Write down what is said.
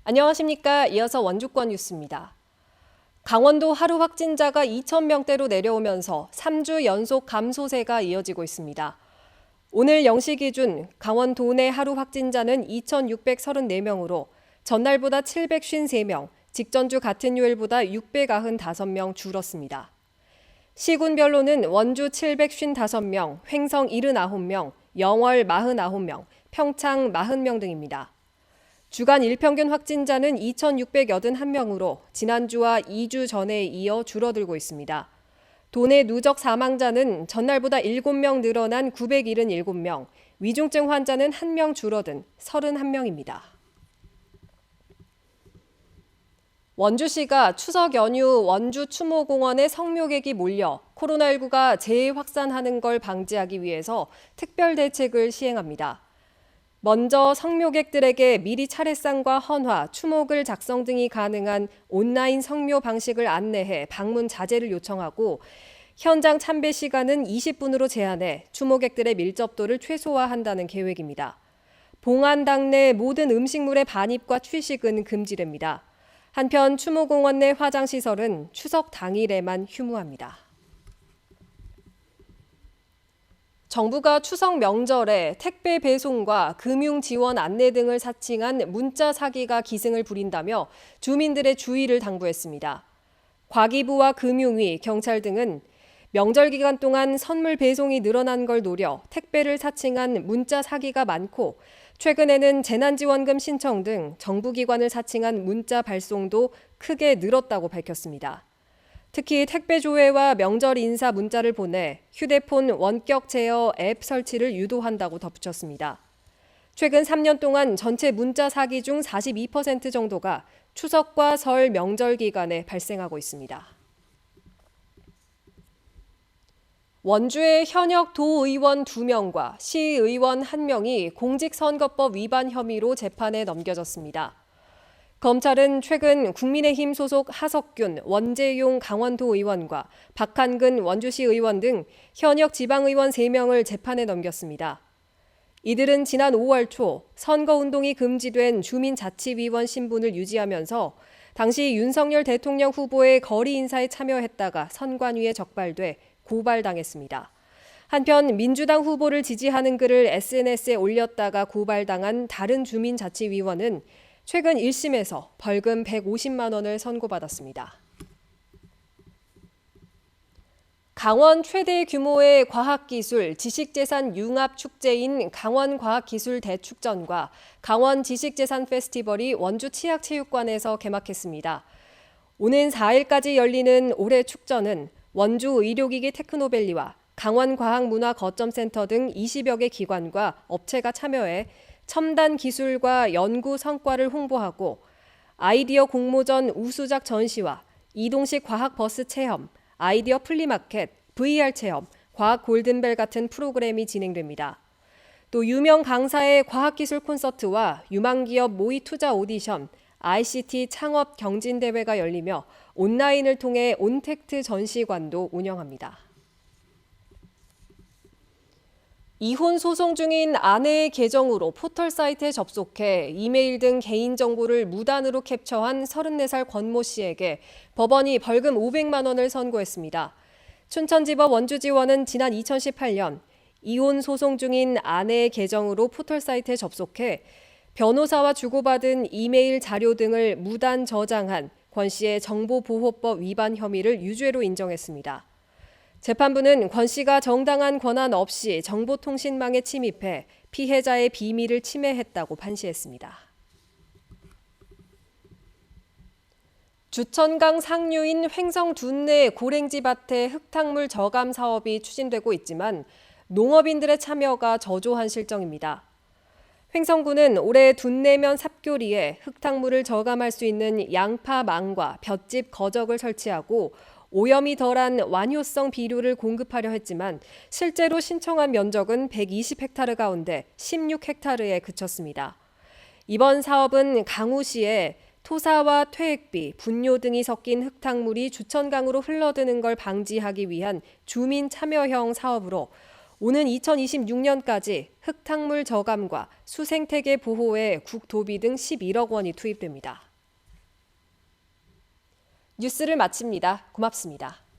안녕하십니까. 이어서 원주권 뉴스입니다. 강원도 하루 확진자가 2,000명대로 내려오면서 3주 연속 감소세가 이어지고 있습니다. 오늘 0시 기준 강원 도내 하루 확진자는 2,634명으로 전날보다 753명, 직전주 같은 요일보다 695명 줄었습니다. 시군별로는 원주 755명, 횡성 79명, 영월 49명, 평창 40명 등입니다. 주간 일평균 확진자는 2,681명으로 지난주와 2주 전에 이어 줄어들고 있습니다. 도내 누적 사망자는 전날보다 7명 늘어난 977명, 위중증 환자는 1명 줄어든 31명입니다. 원주시가 추석 연휴 원주 추모공원에 성묘객이 몰려 코로나19가 재확산하는 걸 방지하기 위해서 특별 대책을 시행합니다. 먼저 성묘객들에게 미리 차례상과 헌화, 추목을 작성 등이 가능한 온라인 성묘 방식을 안내해 방문 자제를 요청하고 현장 참배 시간은 20분으로 제한해 추모객들의 밀접도를 최소화한다는 계획입니다. 봉안당 내 모든 음식물의 반입과 취식은 금지됩니다. 한편 추모공원 내 화장시설은 추석 당일에만 휴무합니다. 정부가 추석 명절에 택배 배송과 금융 지원 안내 등을 사칭한 문자 사기가 기승을 부린다며 주민들의 주의를 당부했습니다. 과기부와 금융위, 경찰 등은 명절 기간 동안 선물 배송이 늘어난 걸 노려 택배를 사칭한 문자 사기가 많고 최근에는 재난지원금 신청 등 정부기관을 사칭한 문자 발송도 크게 늘었다고 밝혔습니다. 특히 택배 조회와 명절 인사 문자를 보내 휴대폰 원격 제어 앱 설치를 유도한다고 덧붙였습니다. 최근 3년 동안 전체 문자 사기 중 42% 정도가 추석과 설 명절 기간에 발생하고 있습니다. 원주의 현역 도의원 2명과 시의원 1명이 공직선거법 위반 혐의로 재판에 넘겨졌습니다. 검찰은 최근 국민의힘 소속 하석균, 원재용 강원도 의원과 박한근 원주시 의원 등 현역 지방의원 3명을 재판에 넘겼습니다. 이들은 지난 5월 초 선거운동이 금지된 주민자치위원 신분을 유지하면서 당시 윤석열 대통령 후보의 거리 인사에 참여했다가 선관위에 적발돼 고발당했습니다. 한편 민주당 후보를 지지하는 글을 SNS에 올렸다가 고발당한 다른 주민자치위원은 최근 1심에서 벌금 150만 원을 선고받았습니다. 강원 최대 규모의 과학기술, 지식재산 융합 축제인 강원과학기술대축전과 강원 지식재산 페스티벌이 원주 치학체육관에서 개막했습니다. 오는 4일까지 열리는 올해 축전은 원주 의료기기 테크노밸리와 강원과학문화거점센터 등 20여 개 기관과 업체가 참여해 첨단 기술과 연구 성과를 홍보하고 아이디어 공모전 우수작 전시와 이동식 과학버스 체험, 아이디어 플리마켓, VR 체험, 과학 골든벨 같은 프로그램이 진행됩니다. 또 유명 강사의 과학기술 콘서트와 유망기업 모의 투자 오디션, ICT 창업 경진대회가 열리며 온라인을 통해 온택트 전시관도 운영합니다. 이혼 소송 중인 아내의 계정으로 포털 사이트에 접속해 이메일 등 개인정보를 무단으로 캡처한 34살 권모 씨에게 법원이 벌금 500만 원을 선고했습니다. 춘천지법 원주지원은 지난 2018년 이혼 소송 중인 아내의 계정으로 포털 사이트에 접속해 변호사와 주고받은 이메일 자료 등을 무단 저장한 권 씨의 정보보호법 위반 혐의를 유죄로 인정했습니다. 재판부는 권 씨가 정당한 권한 없이 정보통신망에 침입해 피해자의 비밀을 침해했다고 판시했습니다. 주천강 상류인 횡성 둔내 고랭지 밭의 흙탕물 저감 사업이 추진되고 있지만 농업인들의 참여가 저조한 실정입니다. 횡성군은 올해 둔내면 삽교리에 흙탕물을 저감할 수 있는 양파망과 볏짚 거적을 설치하고 오염이 덜한 완효성 비료를 공급하려 했지만 실제로 신청한 면적은 120헥타르 가운데 16헥타르에 그쳤습니다. 이번 사업은 강우시에 토사와 퇴액비, 분뇨 등이 섞인 흙탕물이 주천강으로 흘러드는 걸 방지하기 위한 주민 참여형 사업으로 오는 2026년까지 흙탕물 저감과 수생태계 보호에 국토비 등 11억 원이 투입됩니다. 뉴스를 마칩니다. 고맙습니다.